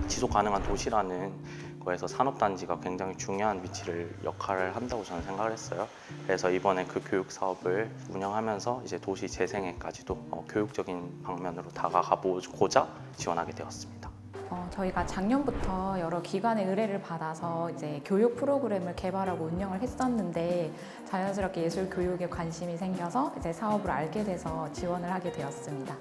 지속 가능한 도시라는 거에서 산업단지가 굉장히 중요한 역할을 한다고 저는 생각을 했어요. 그래서 이번에 그 교육 사업을 운영하면서 이제 도시 재생에까지도 교육적인 방면으로 다가가 보고자 지원하게 되었습니다. 저희가 작년부터 여러 기관의 의뢰를 받아서 이제 교육 프로그램을 개발하고 운영을 했었는데 자연스럽게 예술 교육에 관심이 생겨서 이제 사업을 알게 돼서 지원을 하게 되었습니다.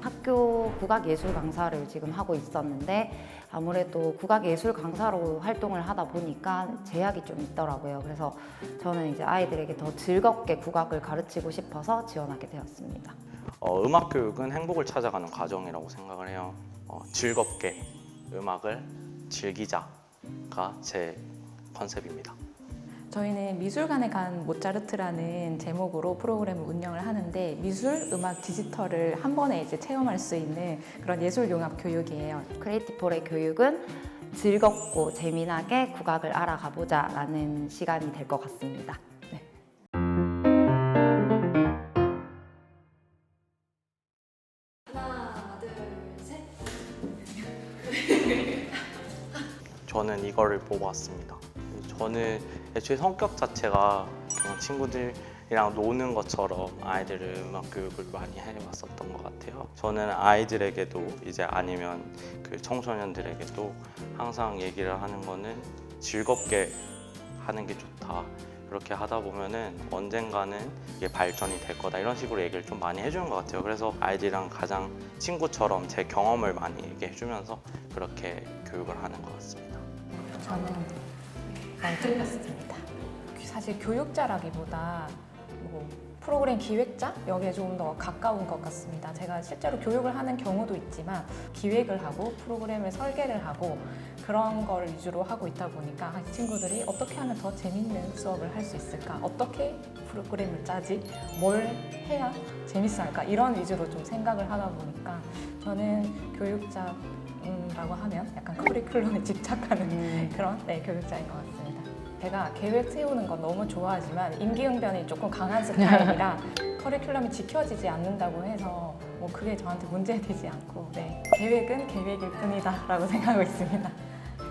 학교 국악예술 강사를 지금 하고 있었는데 아무래도 국악예술 강사로 활동을 하다 보니까 제약이 좀 있더라고요. 그래서 저는 이제 아이들에게 더 즐겁게 국악을 가르치고 싶어서 지원하게 되었습니다. 음악 교육은 행복을 찾아가는 과정이라고 생각을 해요. 즐겁게 음악을 즐기자가 제 컨셉입니다. 저희는 미술관에 간 모차르트라는 제목으로 프로그램을 운영을 하는데 미술, 음악, 디지털을 한 번에 이제 체험할 수 있는 그런 예술 융합 교육이에요. 크리에이티폴의 교육은 즐겁고 재미나게 국악을 알아가보자 라는 시간이 될 것 같습니다. 네. 하나, 둘, 셋. 저는 이거를 뽑았습니다. 저는 애초에 성격 자체가 그냥 친구들이랑 노는 것처럼 아이들을 음악 교육을 많이 해왔었던 것 같아요. 저는 아이들에게도 이제 아니면 그 청소년들에게도 항상 얘기를 하는 거는 즐겁게 하는 게 좋다. 그렇게 하다 보면은 언젠가는 이게 발전이 될 거다. 이런 식으로 얘기를 좀 많이 해주는 것 같아요. 그래서 아이들이랑 가장 친구처럼 제 경험을 많이 얘기해주면서 그렇게 교육을 하는 것 같습니다. 저는 틀렸습니다. 사실 교육자라기보다 뭐 프로그램 기획자? 여기에 조금 더 가까운 것 같습니다. 제가 실제로 교육을 하는 경우도 있지만 기획을 하고 프로그램을 설계를 하고 그런 걸 위주로 하고 있다 보니까 친구들이 어떻게 하면 더 재밌는 수업을 할 수 있을까? 어떻게 프로그램을 짜지? 뭘 해야 재밌어 할까? 이런 위주로 좀 생각을 하다 보니까 저는 교육자라고 하면 약간 커리큘럼에 집착하는 그런 교육자인 것 같습니다. 제가 계획 세우는 건 너무 좋아하지만 임기응변이 조금 강한 스타일이라 커리큘럼이 지켜지지 않는다고 해서 뭐 그게 저한테 문제되지 않고 계획은 계획일 뿐이다 라고 생각하고 있습니다.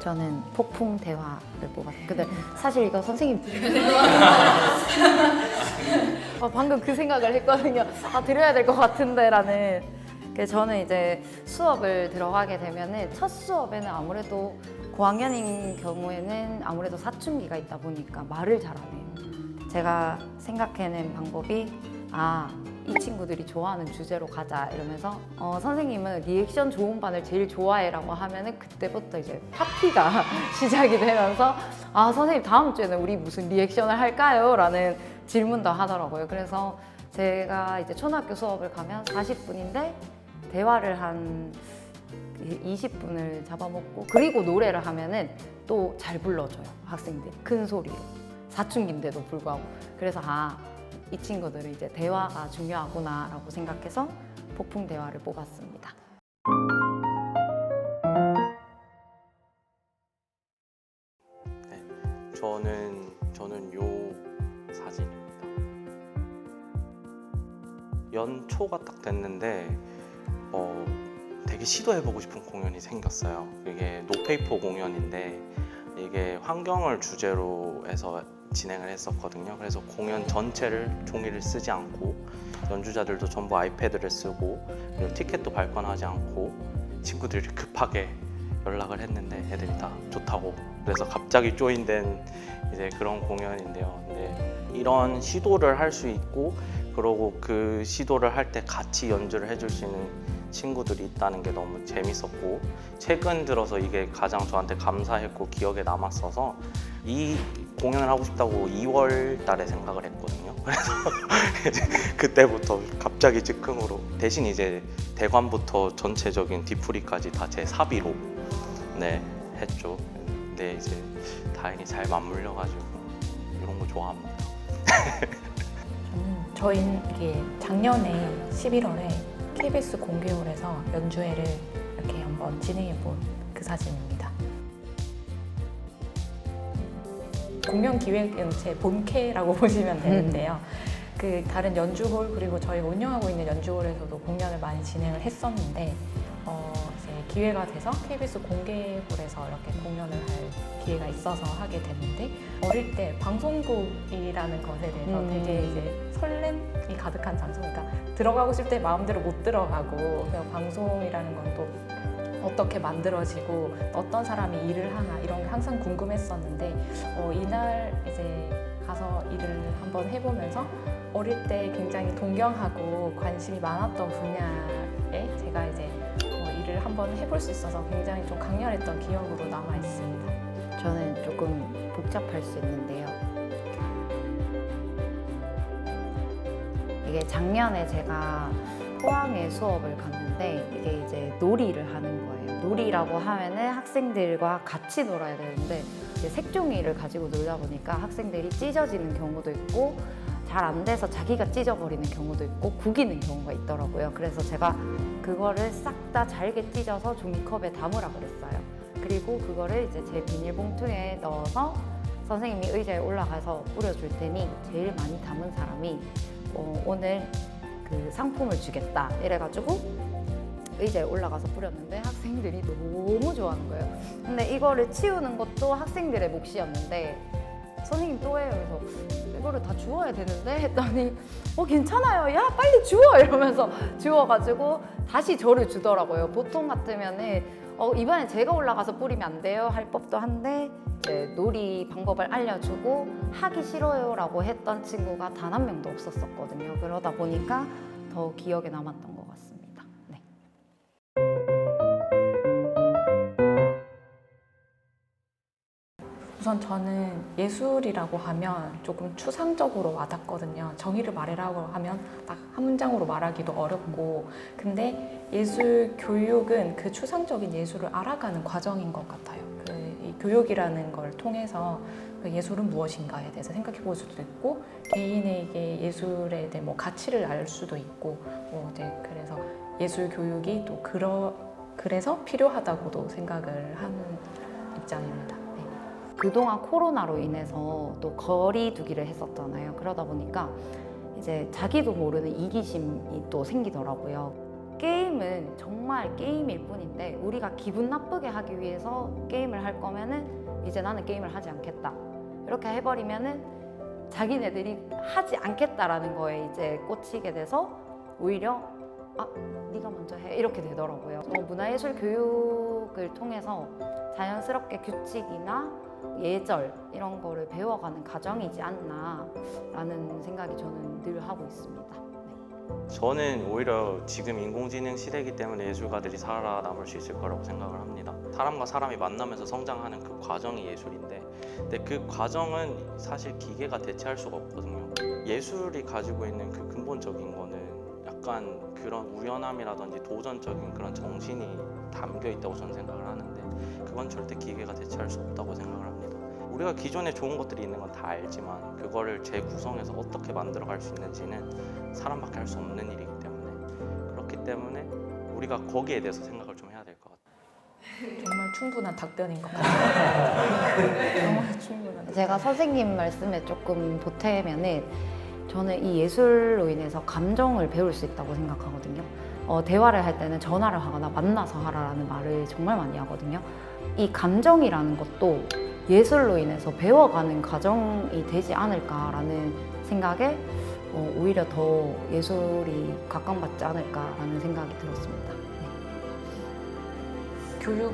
저는 폭풍 대화를 뽑았어요. 근데 사실 이거 선생님 방금 그 생각을 했거든요. 드려야 될 것 같은데 라는. 그래서 저는 이제 수업을 들어가게 되면은 첫 수업에는 아무래도 고학년인 경우에는 아무래도 사춘기가 있다 보니까 말을 잘 안 해요. 제가 생각해낸 방법이 이 친구들이 좋아하는 주제로 가자 이러면서 선생님은 리액션 좋은 반을 제일 좋아해 라고 하면은 그때부터 이제 파티가 시작이 되면서 선생님 다음 주에는 우리 무슨 리액션을 할까요? 라는 질문도 하더라고요. 그래서 제가 이제 초등학교 수업을 가면 40분인데 대화를 한 20분을 잡아먹고 그리고 노래를 하면은 또 잘 불러줘요. 학생들이 큰 소리로 사춘기인데도 불구하고. 그래서 이 친구들은 이제 대화가 중요하구나 라고 생각해서 폭풍 대화를 뽑았습니다. 저는 요 사진입니다. 연초가 딱 됐는데 되게 시도해보고 싶은 공연이 생겼어요. 이게 노페이퍼 공연인데 이게 환경을 주제로 해서 진행을 했었거든요. 그래서 공연 전체를 종이를 쓰지 않고 연주자들도 전부 아이패드를 쓰고 그리고 티켓도 발권하지 않고 친구들이 급하게 연락을 했는데 애들이 다 좋다고 그래서 갑자기 조인된 이제 그런 공연인데요. 근데 이런 시도를 할 수 있고 그러고 그 시도를 할 때 같이 연주를 해줄 수 있는 친구들이 있다는 게 너무 재밌었고 최근 들어서 이게 가장 저한테 감사했고 기억에 남았어서 이 공연을 하고 싶다고 2월 달에 생각을 했거든요. 그래서 이제 그때부터 갑자기 즉흥으로 대신 이제 대관부터 전체적인 뒤풀이까지 다 제 사비로 했죠. 근데 이제 다행히 잘 맞물려가지고 이런 거 좋아합니다. 저희는 이게 작년에 11월에 KBS 공개홀에서 연주회를 이렇게 한번 진행해 본 그 사진입니다. 공연 기획은 제 본캐라고 보시면 되는데요. 그 다른 연주홀 그리고 저희가 운영하고 있는 연주홀에서도 공연을 많이 진행을 했었는데 이제 기회가 돼서 KBS 공개홀에서 이렇게 공연을 할 기회가 있어서 하게 됐는데 어릴 때 방송국이라는 것에 대해서 되게 이제 설렘이 가득한 장소, 그러니까 들어가고 싶을 때 마음대로 못 들어가고 그냥 방송이라는 건 또 어떻게 만들어지고 어떤 사람이 일을 하나 이런 게 항상 궁금했었는데 이날 이제 가서 일을 한번 해보면서 어릴 때 굉장히 동경하고 관심이 많았던 분야에 제가 이제 일을 한번 해볼 수 있어서 굉장히 좀 강렬했던 기억으로 남아 있습니다. 저는 조금 복잡할 수 있는데요. 이게 작년에 제가 포항에 수업을 갔는데 이게 이제 놀이를 하는 거예요. 놀이라고 하면은 학생들과 같이 놀아야 되는데 이제 색종이를 가지고 놀다 보니까 학생들이 찢어지는 경우도 있고 잘 안 돼서 자기가 찢어버리는 경우도 있고 구기는 경우가 있더라고요. 그래서 제가 그거를 싹 다 잘게 찢어서 종이컵에 담으라 그랬어요. 그리고 그거를 이제 제 비닐봉투에 넣어서 선생님이 의자에 올라가서 뿌려줄 테니 제일 많이 담은 사람이 오늘 그 상품을 주겠다 이래가지고 의자에 올라가서 뿌렸는데 학생들이 너무 좋아하는 거예요. 근데 이거를 치우는 것도 학생들의 몫이었는데 선생님 또 해요. 그래서 이거를 다 주워야 되는데 했더니 괜찮아요. 야 빨리 주워 이러면서 주워가지고 다시 저를 주더라고요. 보통 같으면은 이번에 제가 올라가서 뿌리면 안 돼요 할 법도 한데 이제 놀이 방법을 알려주고 하기 싫어요라고 했던 친구가 단 한 명도 없었었거든요. 그러다 보니까 더 기억에 남았던 것 같습니다. 네. 우선 저는 예술이라고 하면 조금 추상적으로 와닿거든요. 정의를 말해라고 하면 딱 한 문장으로 말하기도 어렵고, 근데 예술 교육은 그 추상적인 예술을 알아가는 과정인 것 같아요. 이 교육이라는 걸 통해서 그 예술은 무엇인가에 대해서 생각해 볼 수도 있고, 개인에게 예술에 대한 가치를 알 수도 있고, 그래서 예술 교육이 또 그래서 필요하다고도 생각을 하는 입장입니다. 그동안 코로나로 인해서 또 거리 두기를 했었잖아요. 그러다 보니까 이제 자기도 모르는 이기심이 또 생기더라고요. 게임은 정말 게임일 뿐인데 우리가 기분 나쁘게 하기 위해서 게임을 할 거면은 이제 나는 게임을 하지 않겠다. 이렇게 해버리면은 자기네들이 하지 않겠다라는 거에 이제 꽂히게 돼서 오히려 네가 먼저 해 이렇게 되더라고요. 문화예술 교육을 통해서 자연스럽게 규칙이나 예절 이런 거를 배워가는 과정이지 않나라는 생각이 저는 늘 하고 있습니다. 네. 저는 오히려 지금 인공지능 시대이기 때문에 예술가들이 살아남을 수 있을 거라고 생각을 합니다. 사람과 사람이 만나면서 성장하는 그 과정이 예술인데, 근데 그 과정은 사실 기계가 대체할 수가 없거든요. 예술이 가지고 있는 그 근본적인 거는 약간 그런 우연함이라든지 도전적인 그런 정신이 담겨 있다고 저는 생각을 하는데, 그건 절대 기계가 대체할 수 없다고 생각을 합니다. 우리가 기존에 좋은 것들이 있는 건 다 알지만 그거를 재구성해서 어떻게 만들어갈 수 있는지는 사람밖에 할 수 없는 일이기 때문에, 그렇기 때문에 우리가 거기에 대해서 생각을 좀 해야 될 것 같아요. 정말 충분한 답변인 것 같아요. 정말 충분한. 제가 선생님 말씀에 조금 보태면은 저는 이 예술로 인해서 감정을 배울 수 있다고 생각하거든요. 대화를 할 때는 전화를 하거나 만나서 하라라는 말을 정말 많이 하거든요. 이 감정이라는 것도 예술로 인해서 배워가는 과정이 되지 않을까라는 생각에 오히려 더 예술이 각광받지 않을까라는 생각이 들었습니다. 교육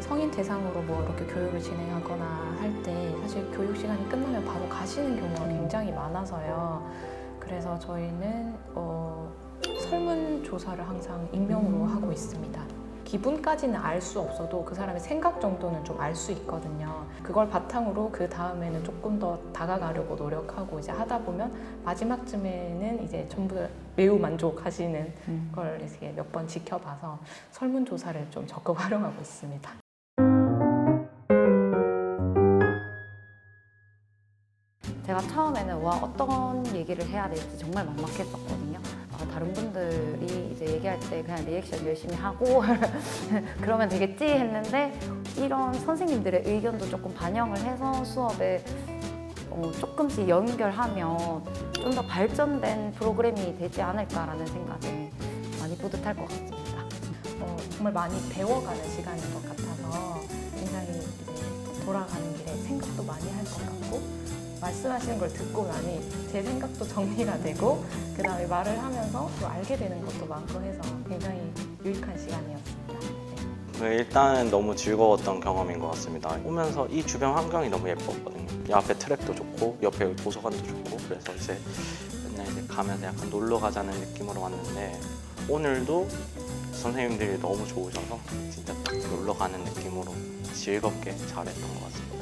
성인 대상으로 이렇게 교육을 진행하거나 할 때 사실 교육 시간이 끝나면 바로 가시는 경우가 굉장히 많아서요. 그래서 저희는 설문조사를 항상 익명으로 하고 있습니다. 기분까지는 알 수 없어도 그 사람의 생각 정도는 좀 알 수 있거든요. 그걸 바탕으로 그 다음에는 조금 더 다가가려고 노력하고 이제 하다 보면 마지막쯤에는 이제 전부 매우 만족하시는 걸 이렇게 몇 번 지켜봐서 설문조사를 좀 적극 활용하고 있습니다. 제가 처음에는 어떤 얘기를 해야 될지 정말 막막했었거든요. 다른 분들이 이제 얘기할 때 그냥 리액션 열심히 하고 그러면 되겠지 했는데 이런 선생님들의 의견도 조금 반영을 해서 수업에 조금씩 연결하면 좀 더 발전된 프로그램이 되지 않을까라는 생각에 많이 뿌듯할 것 같습니다. 정말 많이 배워가는 시간인 것 같아서 굉장히 이제 돌아가는 길에 생각도 많이 할 것 같고 말씀하시는 걸 듣고 나니 제 생각도 정리가 되고 그 다음에 말을 하면서 또 알게 되는 것도 많고 해서 굉장히 유익한 시간이었습니다. 네. 일단 너무 즐거웠던 경험인 것 같습니다. 오면서 이 주변 환경이 너무 예뻤거든요. 이 앞에 트랙도 좋고 옆에 도서관도 좋고 그래서 이제 맨날 이제 가면서 약간 놀러 가자는 느낌으로 왔는데 오늘도 선생님들이 너무 좋으셔서 진짜 딱 놀러 가는 느낌으로 즐겁게 잘했던 것 같습니다.